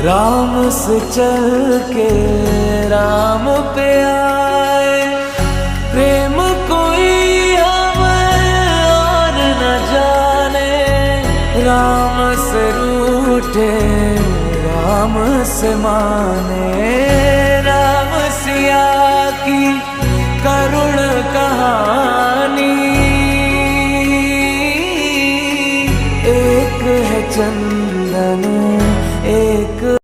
राम से चल के राम पे आए। प्रेम कोई हमें और न जाने, राम से रूठे राम से माने। राम सिया की करुण कहानी, एक है चंद